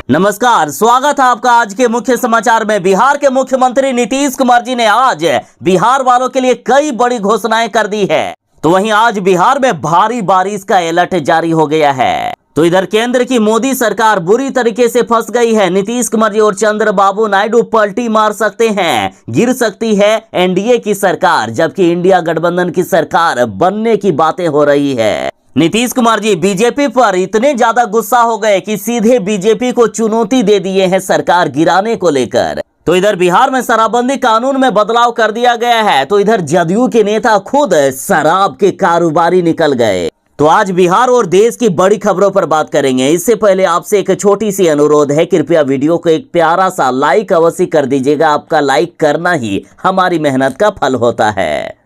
नमस्कार, स्वागत है आपका आज के मुख्य समाचार में। बिहार के मुख्यमंत्री नीतीश कुमार जी ने आज बिहार वालों के लिए कई बड़ी घोषणाएं कर दी है। तो वहीं आज बिहार में भारी बारिश का अलर्ट जारी हो गया है। तो इधर केंद्र की मोदी सरकार बुरी तरीके से फंस गई है। नीतीश कुमार जी और चंद्रबाबू नायडू पलटी मार सकते हैं, गिर सकती है एनडीए की सरकार, जबकि इंडिया गठबंधन की सरकार बनने की बातें हो रही है। नीतीश कुमार जी बीजेपी पर इतने ज्यादा गुस्सा हो गए कि सीधे बीजेपी को चुनौती दे दिए हैं सरकार गिराने को लेकर। तो इधर बिहार में शराबबंदी कानून में बदलाव कर दिया गया है। तो इधर जदयू के नेता खुद शराब के कारोबारी निकल गए। तो आज बिहार और देश की बड़ी खबरों पर बात करेंगे। इससे पहले आपसे एक छोटी सी अनुरोध है, कृपया वीडियो को एक प्यारा सा लाइक अवश्य कर दीजिएगा। आपका लाइक करना ही हमारी मेहनत का फल होता है।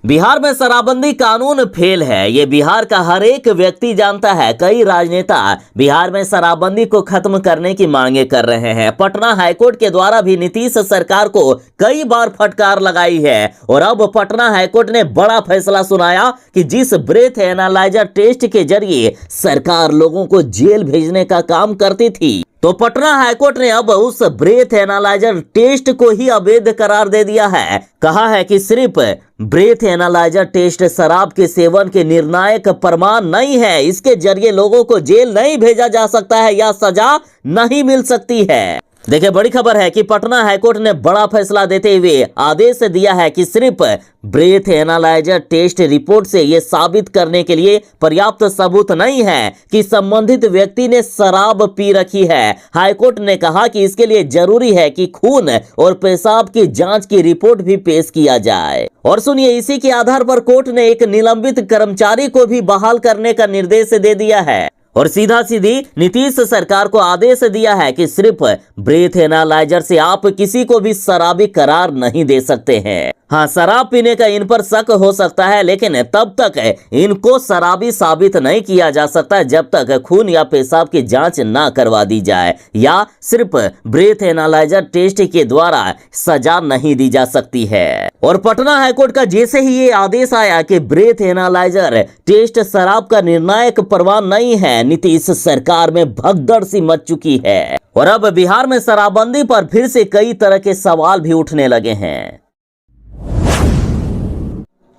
बिहार में शराबबंदी कानून फेल है, ये बिहार का हर एक व्यक्ति जानता है। कई राजनेता बिहार में शराबबंदी को खत्म करने की मांगे कर रहे हैं। पटना हाईकोर्ट के द्वारा भी नीतीश सरकार को कई बार फटकार लगाई है और अब पटना हाईकोर्ट ने बड़ा फैसला सुनाया कि जिस ब्रेथ एनालाइजर टेस्ट के जरिए सरकार लोगों को जेल भेजने का काम करती थी, तो पटना हाईकोर्ट ने अब उस ब्रेथ एनालाइजर टेस्ट को ही अवैध करार दे दिया है। कहा है कि सिर्फ ब्रेथ एनालाइजर टेस्ट शराब के सेवन के निर्णायक प्रमाण नहीं है, इसके जरिए लोगों को जेल नहीं भेजा जा सकता है या सजा नहीं मिल सकती है। देखिए, बड़ी खबर है कि पटना हाईकोर्ट ने बड़ा फैसला देते हुए आदेश दिया है कि सिर्फ ब्रेथ एनालाइजर टेस्ट रिपोर्ट से यह साबित करने के लिए पर्याप्त सबूत नहीं है कि संबंधित व्यक्ति ने शराब पी रखी है। हाईकोर्ट ने कहा कि इसके लिए जरूरी है कि खून और पेशाब की जांच की रिपोर्ट भी पेश किया जाए। और सुनिए, इसी के आधार पर कोर्ट ने एक निलंबित कर्मचारी को भी बहाल करने का निर्देश दे दिया है और सीधा सीधी नीतीश सरकार को आदेश दिया है कि सिर्फ ब्रेथ एनालाइजर से आप किसी को भी शराबी करार नहीं दे सकते हैं। हाँ, शराब पीने का इन पर शक हो सकता है, लेकिन तब तक इनको शराबी साबित नहीं किया जा सकता जब तक खून या पेशाब की जांच ना करवा दी जाए या सिर्फ ब्रेथ एनालाइजर टेस्ट के द्वारा सजा नहीं दी जा सकती है। और पटना हाईकोर्ट का जैसे ही ये आदेश आया कि ब्रेथ एनालाइजर टेस्ट शराब का निर्णायक प्रमाण नहीं है, नीतीश सरकार में भगदड़ सी मच चुकी है और अब बिहार में शराबबंदी पर फिर से कई तरह के सवाल भी उठने लगे हैं।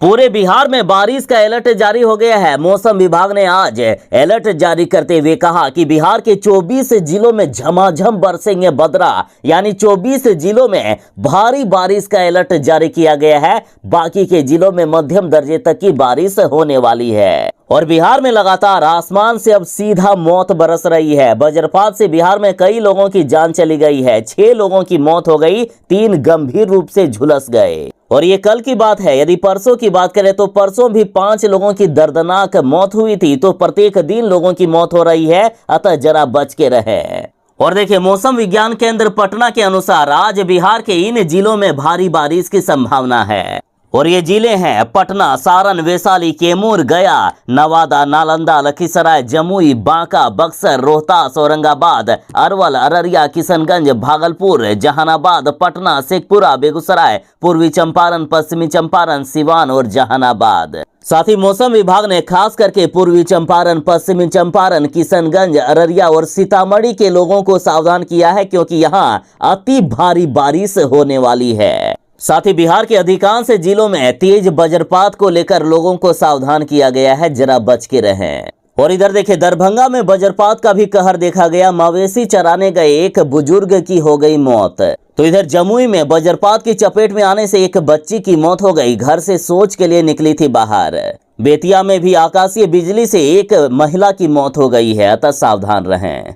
पूरे बिहार में बारिश का अलर्ट जारी हो गया है। मौसम विभाग ने आज अलर्ट जारी करते हुए कहा कि बिहार के 24 जिलों में झमाझम बरसेंगे बदरा, यानी 24 जिलों में भारी बारिश का अलर्ट जारी किया गया है। बाकी के जिलों में मध्यम दर्जे तक की बारिश होने वाली है और बिहार में लगातार आसमान से अब सीधा मौत बरस रही है। वज्रपात से बिहार में कई लोगों की जान चली गई है। 6 लोगों की मौत हो गई, 3 गंभीर रूप से झुलस गए। और ये कल की बात है। यदि परसों की बात करें तो परसों भी 5 लोगों की दर्दनाक मौत हुई थी। तो प्रत्येक दिन लोगों की मौत हो रही है, अतः जरा बच के रहें। और देखिए, मौसम विज्ञान केंद्र पटना के अनुसार आज बिहार के इन जिलों में भारी बारिश की संभावना है और ये जिले हैं पटना, सारण, वैशाली, कैमूर, गया, नवादा, नालंदा, लखीसराय, जमुई, बांका, बक्सर, रोहतास, औरंगाबाद, अरवल, अररिया, किशनगंज, भागलपुर, जहानाबाद, पटना, शेखपुरा, बेगूसराय, पूर्वी चंपारण, पश्चिमी चंपारण, सिवान और जहानाबाद। साथ ही मौसम विभाग ने खास करके पूर्वी चंपारण, पश्चिमी चंपारण, किशनगंज, अररिया और सीतामढ़ी के लोगों को सावधान किया है, क्योंकि यहाँ अति भारी बारिश होने वाली है। साथ ही बिहार के अधिकांश जिलों में तेज वज्रपात को लेकर लोगों को सावधान किया गया है, जरा बच के रहें। और इधर देखिए, दरभंगा में वज्रपात का भी कहर देखा गया। मवेशी चराने गए एक बुजुर्ग की हो गई मौत। तो इधर जमुई में वज्रपात की चपेट में आने से एक बच्ची की मौत हो गई, घर से शौच के लिए निकली थी बाहर। बेतिया में भी आकाशीय बिजली से एक महिला की मौत हो गई है, अतः सावधान रहें।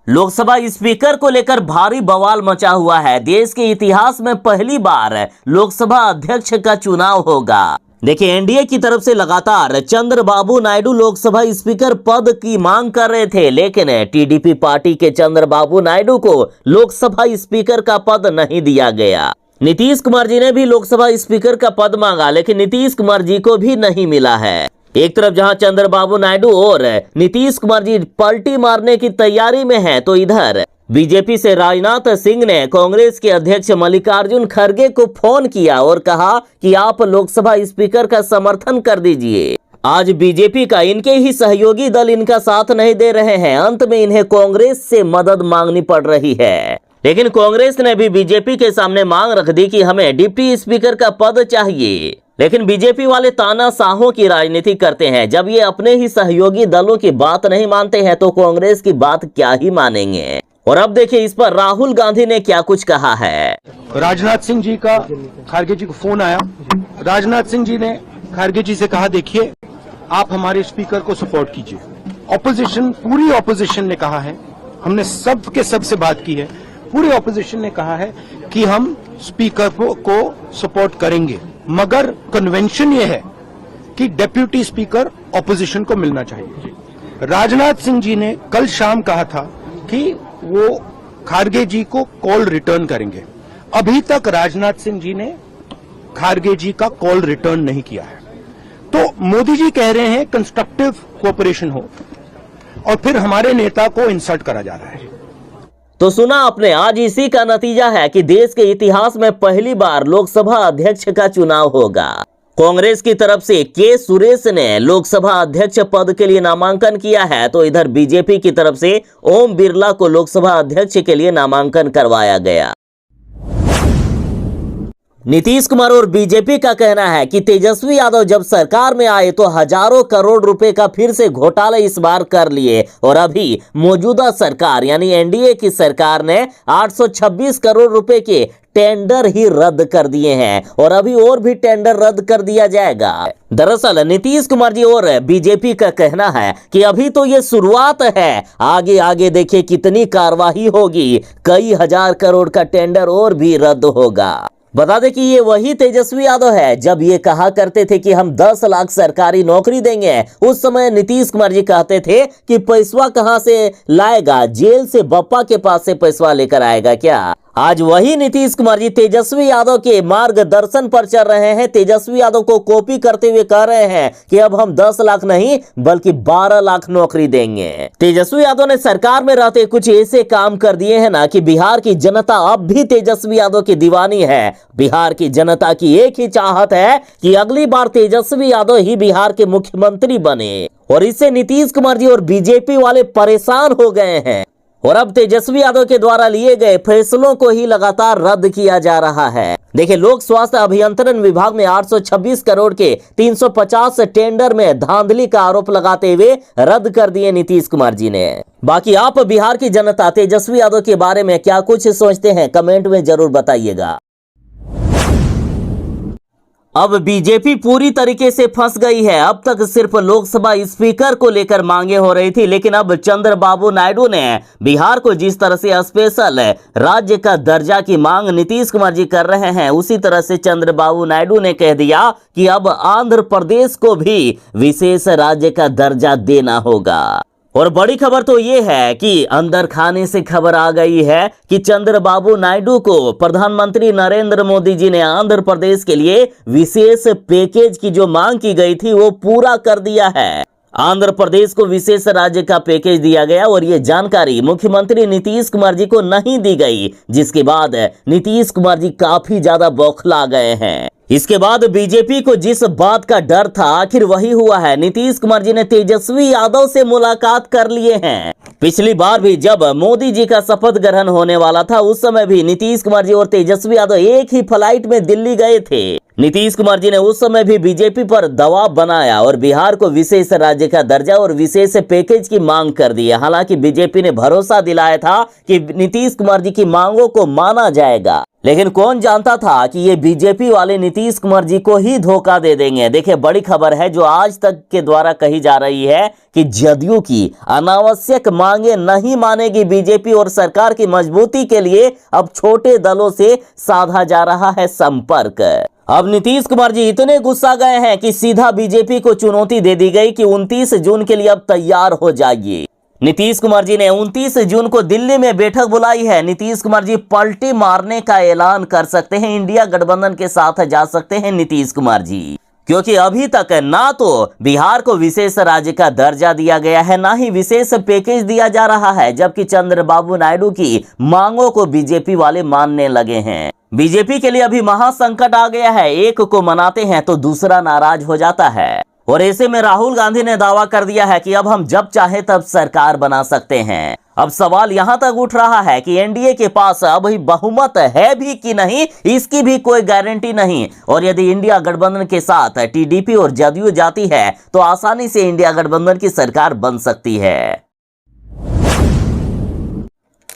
लोकसभा स्पीकर को लेकर भारी बवाल मचा हुआ है। देश के इतिहास में पहली बार लोकसभा अध्यक्ष का चुनाव होगा। देखिए, एनडीए की तरफ से लगातार चंद्रबाबू नायडू लोकसभा स्पीकर पद की मांग कर रहे थे, लेकिन टीडीपी पार्टी के चंद्रबाबू नायडू को लोकसभा स्पीकर का पद नहीं दिया गया। नीतीश कुमार जी ने भी लोकसभा स्पीकर का पद मांगा, लेकिन नीतीश कुमार जी को भी नहीं मिला है। एक तरफ जहां चंद्रबाबू नायडू और नीतीश कुमार जी पलटी मारने की तैयारी में हैं, तो इधर बीजेपी से राजनाथ सिंह ने कांग्रेस के अध्यक्ष मल्लिकार्जुन खड़गे को फोन किया और कहा कि आप लोकसभा स्पीकर का समर्थन कर दीजिए। आज बीजेपी का इनके ही सहयोगी दल इनका साथ नहीं दे रहे हैं। अंत में इन्हें कांग्रेस से मदद मांगनी पड़ रही है। लेकिन कांग्रेस ने भी बीजेपी के सामने मांग रख दी कि हमें डिप्टी स्पीकर का पद चाहिए। लेकिन बीजेपी वाले तानाशाहों की राजनीति करते हैं। जब ये अपने ही सहयोगी दलों की बात नहीं मानते हैं तो कांग्रेस की बात क्या ही मानेंगे। और अब देखिए इस पर राहुल गांधी ने क्या कुछ कहा है। राजनाथ सिंह जी का खड़गे जी को फोन आया। राजनाथ सिंह जी ने खड़गे जी से कहा, देखिए आप हमारे स्पीकर को सपोर्ट कीजिए। ऑपोजिशन, पूरी ऑपोजिशन ने कहा है, हमने सब के सब से बात की है, पूरी ऑपोजिशन ने कहा है कि हम स्पीकर को सपोर्ट करेंगे, मगर कन्वेंशन ये है कि डेप्यूटी स्पीकर ऑपोजिशन को मिलना चाहिए। राजनाथ सिंह जी ने कल शाम कहा था कि वो खारगे जी को कॉल रिटर्न करेंगे। अभी तक राजनाथ सिंह जी ने खारगे जी का कॉल रिटर्न नहीं किया है। तो मोदी जी कह रहे हैं कंस्ट्रक्टिव कोऑपरेशन हो, और फिर हमारे नेता को इंसल्ट करा जा रहा है। तो सुना आपने, आज इसी का नतीजा है कि देश के इतिहास में पहली बार लोकसभा अध्यक्ष का चुनाव होगा। कांग्रेस की तरफ से के सुरेश ने लोकसभा अध्यक्ष पद के लिए नामांकन किया है, तो इधर बीजेपी की तरफ से ओम बिरला को लोकसभा अध्यक्ष के लिए नामांकन करवाया गया। नीतीश कुमार और बीजेपी का कहना है कि तेजस्वी यादव जब सरकार में आए तो हजारों करोड़ रुपए का फिर से घोटाला इस बार कर लिए, और अभी मौजूदा सरकार यानी एनडीए की सरकार ने 826 करोड़ रुपए के टेंडर ही रद्द कर दिए हैं, और अभी और भी टेंडर रद्द कर दिया जाएगा। दरअसल नीतीश कुमार जी और बीजेपी का कहना है कि अभी तो ये शुरुआत है, आगे आगे देखिए कितनी कार्रवाई होगी, कई हजार करोड़ का टेंडर और भी रद्द होगा। बता दें कि ये वही तेजस्वी यादव है जब ये कहा करते थे कि हम 10 लाख सरकारी नौकरी देंगे। उस समय नीतीश कुमार जी कहते थे कि पैसा कहां से लाएगा, जेल से बप्पा के पास से पैसा लेकर आएगा क्या। आज वही नीतीश कुमार जी तेजस्वी यादव के मार्गदर्शन पर चल रहे हैं, तेजस्वी यादव को कॉपी करते हुए कह रहे हैं कि अब हम 10 लाख नहीं बल्कि 12 लाख नौकरी देंगे। तेजस्वी यादव ने सरकार में रहते कुछ ऐसे काम कर दिए हैं ना कि बिहार की जनता अब भी तेजस्वी यादव की दीवानी है। बिहार की जनता की एक ही चाहत है कि अगली बार तेजस्वी यादव ही बिहार के मुख्यमंत्री बने, और इससे नीतीश कुमार जी और बीजेपी वाले परेशान हो गए हैं। और अब तेजस्वी यादव के द्वारा लिए गए फैसलों को ही लगातार रद्द किया जा रहा है। देखिए, लोक स्वास्थ्य अभियंत्रण विभाग में 826 करोड़ के 350 टेंडर में धांधली का आरोप लगाते हुए रद्द कर दिए नीतीश कुमार जी ने। बाकी आप बिहार की जनता तेजस्वी यादव के बारे में क्या कुछ सोचते हैं, कमेंट में जरूर बताइएगा। अब बीजेपी पूरी तरीके से फंस गई है। अब तक सिर्फ लोकसभा स्पीकर को लेकर मांगे हो रही थी, लेकिन अब चंद्रबाबू नायडू ने बिहार को जिस तरह से स्पेशल राज्य का दर्जा की मांग नीतीश कुमार जी कर रहे हैं, उसी तरह से चंद्रबाबू नायडू ने कह दिया कि अब आंध्र प्रदेश को भी विशेष राज्य का दर्जा देना होगा। और बड़ी खबर तो ये है कि अंदर खाने से खबर आ गई है कि चंद्रबाबू नायडू को प्रधानमंत्री नरेंद्र मोदी जी ने आंध्र प्रदेश के लिए विशेष पैकेज की जो मांग की गई थी वो पूरा कर दिया है। आंध्र प्रदेश को विशेष राज्य का पैकेज दिया गया, और ये जानकारी मुख्यमंत्री नीतीश कुमार जी को नहीं दी गई, जिसके बाद नीतीश कुमार जी काफी ज्यादा बौखला गए हैं। इसके बाद बीजेपी को जिस बात का डर था आखिर वही हुआ है। नीतीश कुमार जी ने तेजस्वी यादव से मुलाकात कर लिए हैं। पिछली बार भी जब मोदी जी का शपथ ग्रहण होने वाला था, उस समय भी नीतीश कुमार जी और तेजस्वी यादव एक ही फ्लाइट में दिल्ली गए थे। नीतीश कुमार जी ने उस समय भी बीजेपी पर दबाव बनाया और बिहार को विशेष राज्य का दर्जा और विशेष पैकेज की मांग कर दी। हालांकि बीजेपी ने भरोसा दिलाया था कि नीतीश कुमार जी की मांगों को माना जाएगा, लेकिन कौन जानता था कि ये बीजेपी वाले नीतीश कुमार जी को ही धोखा दे देंगे। देखिए, बड़ी खबर है जो आज तक के द्वारा कही जा रही है कि जदयू की अनावश्यक मांगे नहीं मानेगी बीजेपी, और सरकार की मजबूती के लिए अब छोटे दलों से साधा जा रहा है संपर्क। अब नीतीश कुमार जी इतने गुस्सा गए हैं कि सीधा बीजेपी को चुनौती दे दी गई कि 29 जून के लिए अब तैयार हो जाइए। नीतीश कुमार जी ने 29 जून को दिल्ली में बैठक बुलाई है। नीतीश कुमार जी पलटी मारने का ऐलान कर सकते हैं, इंडिया गठबंधन के साथ जा सकते हैं नीतीश कुमार जी, क्योंकि अभी तक ना तो बिहार को विशेष राज्य का दर्जा दिया गया है, ना ही विशेष पैकेज दिया जा रहा है, जबकि चंद्रबाबू नायडू की मांगों को बीजेपी वाले मानने लगे हैं। बीजेपी के लिए अभी महासंकट आ गया है, एक को मनाते हैं तो दूसरा नाराज हो जाता है। और ऐसे में राहुल गांधी ने दावा कर दिया है कि अब हम जब चाहे तब सरकार बना सकते हैं। अब सवाल यहां तक उठ रहा है कि एनडीए के पास अभी बहुमत है भी कि नहीं, इसकी भी कोई गारंटी नहीं। और यदि इंडिया गठबंधन के साथ टीडीपी और जदयू जाती है तो आसानी से इंडिया गठबंधन की सरकार बन सकती है।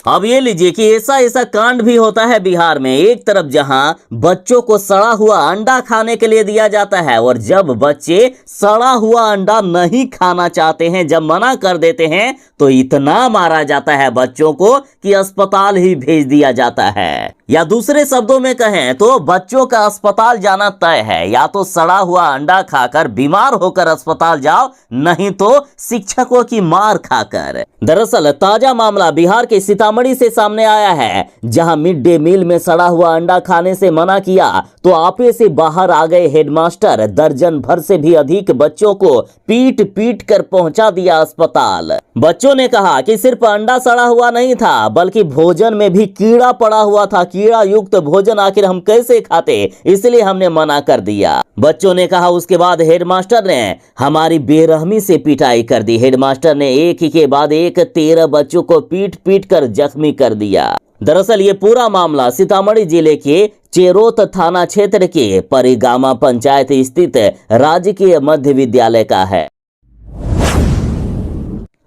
अब ये लीजिए कि ऐसा कांड भी होता है बिहार में। एक तरफ जहां बच्चों को सड़ा हुआ अंडा खाने के लिए दिया जाता है और जब बच्चे सड़ा हुआ अंडा नहीं खाना चाहते हैं, जब मना कर देते हैं तो इतना मारा जाता है बच्चों को कि अस्पताल ही भेज दिया जाता है। या दूसरे शब्दों में कहें तो बच्चों का अस्पताल जाना तय है। या तो सड़ा हुआ अंडा खाकर बीमार होकर अस्पताल जाओ, नहीं तो शिक्षकों की मार खाकर। दरअसल ताजा मामला बिहार के सीतामढ़ी से सामने आया है, जहां मिड डे मील में सड़ा हुआ अंडा खाने से मना किया तो आपे से बाहर आ गए हेडमास्टर। दर्जन भर से भी अधिक बच्चों को पीट पीट कर पहुंचा दिया अस्पताल। बच्चों ने कहा कि सिर्फ अंडा सड़ा हुआ नहीं था बल्कि भोजन में भी कीड़ा पड़ा हुआ था। कीड़ा युक्त भोजन आखिर हम कैसे खाते, इसलिए हमने मना कर दिया। बच्चों ने कहा। उसके बाद हेडमास्टर ने हमारी बेरहमी से पिटाई कर दी। हेडमास्टर ने एक ही के बाद एक 13 बच्चों को पीट पीट कर जख्मी कर दिया। दरअसल ये पूरा मामला सीतामढ़ी जिले के चेरोत थाना क्षेत्र के परिगामा पंचायत स्थित राजकीय मध्य विद्यालय का है,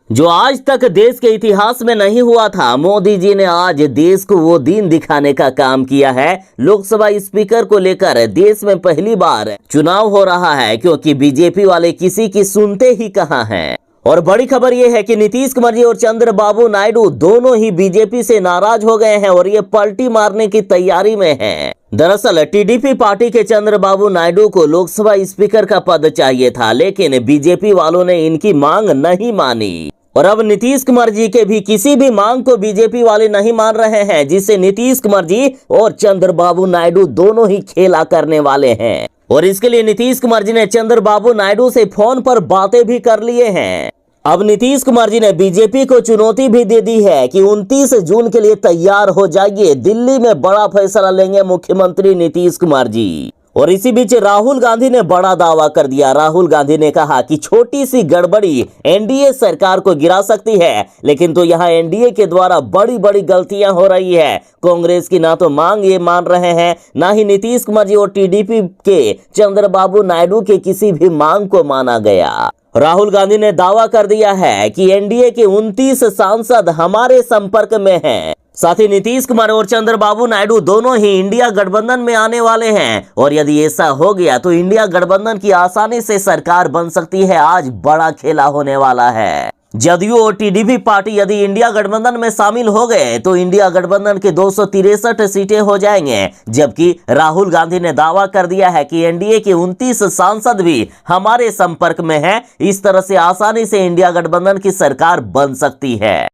जो आज तक देश के इतिहास में नहीं हुआ था। मोदी जी ने आज देश को वो दिन दिखाने का काम किया है। लोकसभा स्पीकर को लेकर देश में पहली बार चुनाव हो रहा है, क्योंकि बीजेपी वाले किसी की सुनते ही कहां हैं। और बड़ी खबर यह है कि नीतीश कुमार जी और चंद्रबाबू नायडू दोनों ही बीजेपी से नाराज हो गए हैं और ये पलटी मारने की तैयारी में हैं। दरअसल टीडीपी पार्टी के चंद्रबाबू नायडू को लोकसभा स्पीकर का पद चाहिए था, लेकिन बीजेपी वालों ने इनकी मांग नहीं मानी। और अब नीतीश कुमार जी के भी किसी भी मांग को बीजेपी वाले नहीं मान रहे हैं, जिससे नीतीश कुमार जी और चंद्रबाबू नायडू दोनों ही खेला करने वाले हैं। और इसके लिए नीतीश कुमार जी ने चंद्रबाबू नायडू से फोन पर बातें भी कर लिए हैं। अब नीतीश कुमार जी ने बीजेपी को चुनौती भी दे दी है कि 29 जून के लिए तैयार हो जाइए, दिल्ली में बड़ा फैसला लेंगे मुख्यमंत्री नीतीश कुमार जी। और इसी बीच राहुल गांधी ने बड़ा दावा कर दिया। राहुल गांधी ने कहा कि छोटी सी गड़बड़ी एनडीए सरकार को गिरा सकती है, लेकिन तो यहाँ एनडीए के द्वारा बड़ी बड़ी गलतियां हो रही है। कांग्रेस की ना तो मांग ये मान रहे हैं, ना ही नीतीश कुमार जी और टीडीपी के चंद्रबाबू नायडू के किसी भी मांग को माना गया। राहुल गांधी ने दावा कर दिया है कि एनडीए के 29 सांसद हमारे संपर्क में हैं। साथ ही नीतीश कुमार और चंद्रबाबू नायडू दोनों ही इंडिया गठबंधन में आने वाले हैं। और यदि ऐसा हो गया तो इंडिया गठबंधन की आसानी से सरकार बन सकती है। आज बड़ा खेला होने वाला है। जदयू और टीडीपी पार्टी यदि इंडिया गठबंधन में शामिल हो गए तो इंडिया गठबंधन के 263 सीटें हो जाएंगे, जबकि राहुल गांधी ने दावा कर दिया है कि एनडीए के 29 सांसद भी हमारे संपर्क में हैं। इस तरह से आसानी से इंडिया गठबंधन की सरकार बन सकती है।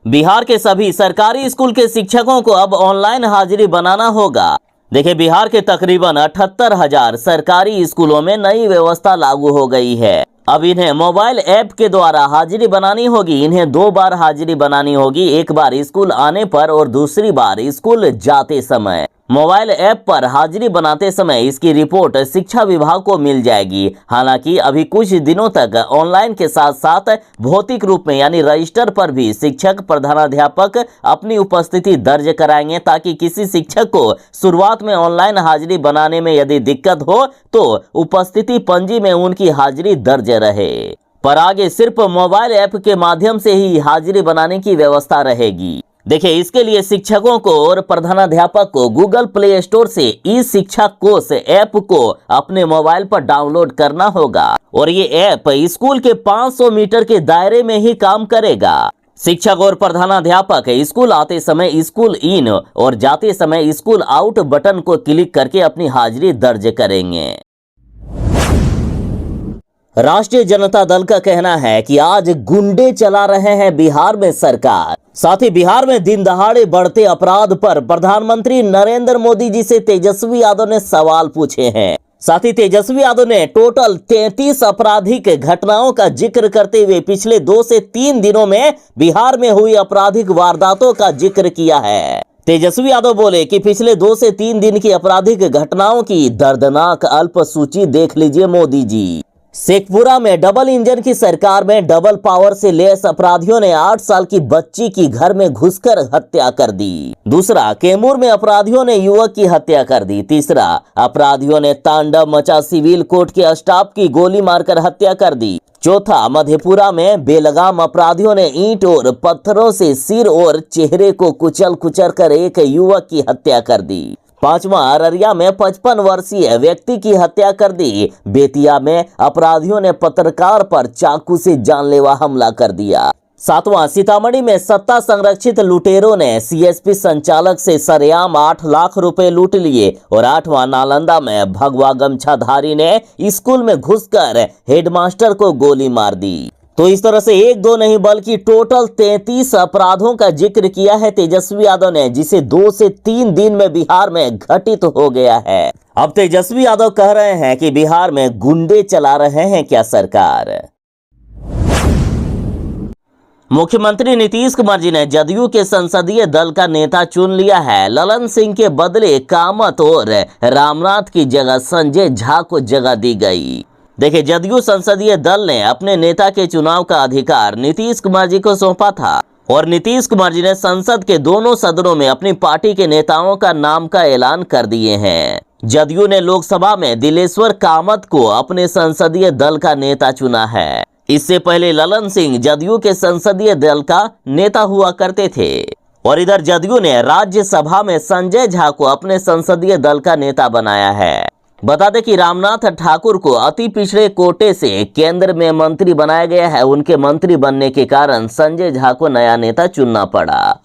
बिहार के सभी सरकारी स्कूल के शिक्षकों को अब ऑनलाइन हाजिरी बनाना होगा। देखिए, बिहार के तकरीबन 78,000 सरकारी स्कूलों में नई व्यवस्था लागू हो गई है। अब इन्हें मोबाइल ऐप के द्वारा हाजिरी बनानी होगी। इन्हें 2 बार हाजिरी बनानी होगी, एक बार स्कूल आने पर और दूसरी बार स्कूल जाते समय। मोबाइल ऐप पर हाजिरी बनाते समय इसकी रिपोर्ट शिक्षा विभाग को मिल जाएगी। हालांकि अभी कुछ दिनों तक ऑनलाइन के साथ साथ भौतिक रूप में यानी रजिस्टर पर भी शिक्षक प्रधानाध्यापक अपनी उपस्थिति दर्ज कराएंगे, ताकि किसी शिक्षक को शुरुआत में ऑनलाइन हाजिरी बनाने में यदि दिक्कत हो तो उपस्थिति पंजी में उनकी हाजिरी दर्ज रहे। पर आगे सिर्फ मोबाइल ऐप के माध्यम से ही हाजिरी बनाने की व्यवस्था रहेगी। देखिए, इसके लिए शिक्षकों को और प्रधानाध्यापक को गूगल प्ले स्टोर से ई शिक्षा कोष ऐप को अपने मोबाइल पर डाउनलोड करना होगा और ये ऐप स्कूल के 500 मीटर के दायरे में ही काम करेगा। शिक्षक और प्रधानाध्यापक स्कूल आते समय स्कूल इन और जाते समय स्कूल आउट बटन को क्लिक करके अपनी हाजिरी दर्ज करेंगे। राष्ट्रीय जनता दल का कहना है कि आज गुंडे चला रहे हैं बिहार में सरकार। साथ ही बिहार में दिन दहाड़े बढ़ते अपराध पर प्रधानमंत्री नरेंद्र मोदी जी से तेजस्वी यादव ने सवाल पूछे हैं। साथ ही तेजस्वी यादव ने टोटल 33 आपराधिक घटनाओं का जिक्र करते हुए पिछले 2 से 3 दिनों में बिहार में हुई आपराधिक वारदातों का जिक्र किया है। तेजस्वी यादव बोले कि पिछले 2 से 3 दिन की आपराधिक घटनाओं की दर्दनाक अल्प सूची देख लीजिए मोदी जी। शेखपुरा में डबल इंजन की सरकार में डबल पावर से लैस अपराधियों ने 8 साल की बच्ची की घर में घुसकर हत्या कर दी। दूसरा, कैमूर में अपराधियों ने युवक की हत्या कर दी। तीसरा, अपराधियों ने तांडव मचा, सिविल कोर्ट के स्टाफ की गोली मारकर हत्या कर दी। चौथा, मधेपुरा में बेलगाम अपराधियों ने ईंट और पत्थरों से सिर और चेहरे को कुचल कर एक युवक की हत्या कर दी। पांचवा, अररिया में 55 वर्षीय व्यक्ति की हत्या कर दी। बेतिया में अपराधियों ने पत्रकार पर चाकू से जानलेवा हमला कर दिया। सातवां, सीतामढ़ी में सत्ता संरक्षित लुटेरों ने सीएसपी संचालक से सरेआम 8 लाख रुपए लूट लिए। और 8वां, नालंदा में भगवा गमछाधारी ने स्कूल में घुसकर हेडमास्टर को गोली मार दी। तो इस तरह से 1-2 नहीं बल्कि टोटल 33 अपराधों का जिक्र किया है तेजस्वी यादव ने, जिसे 2 से 3 दिन में बिहार में घटित हो गया है। अब तेजस्वी यादव कह रहे हैं कि बिहार में गुंडे चला रहे हैं क्या सरकार। मुख्यमंत्री नीतीश कुमार जी ने जदयू के संसदीय दल का नेता चुन लिया है। ललन सिंह के बदले कामत और रामनाथ की जगह संजय झा को जगह दी गई। देखिए, जदयू संसदीय दल ने अपने नेता के चुनाव का अधिकार नीतीश कुमार जी को सौंपा था और नीतीश कुमार जी ने संसद के दोनों सदनों में अपनी पार्टी के नेताओं का नाम का ऐलान कर दिए हैं। जदयू ने लोकसभा में दिलेश्वर कामत को अपने संसदीय दल का नेता चुना है। इससे पहले ललन सिंह जदयू के संसदीय दल का नेता हुआ करते थे और इधर जदयू ने राज्यसभा में संजय झा को अपने संसदीय दल का नेता बनाया है। बता दें कि रामनाथ ठाकुर को अति पिछड़े कोटे से केंद्र में मंत्री बनाया गया है। उनके मंत्री बनने के कारण संजय झा को नया नेता चुनना पड़ा।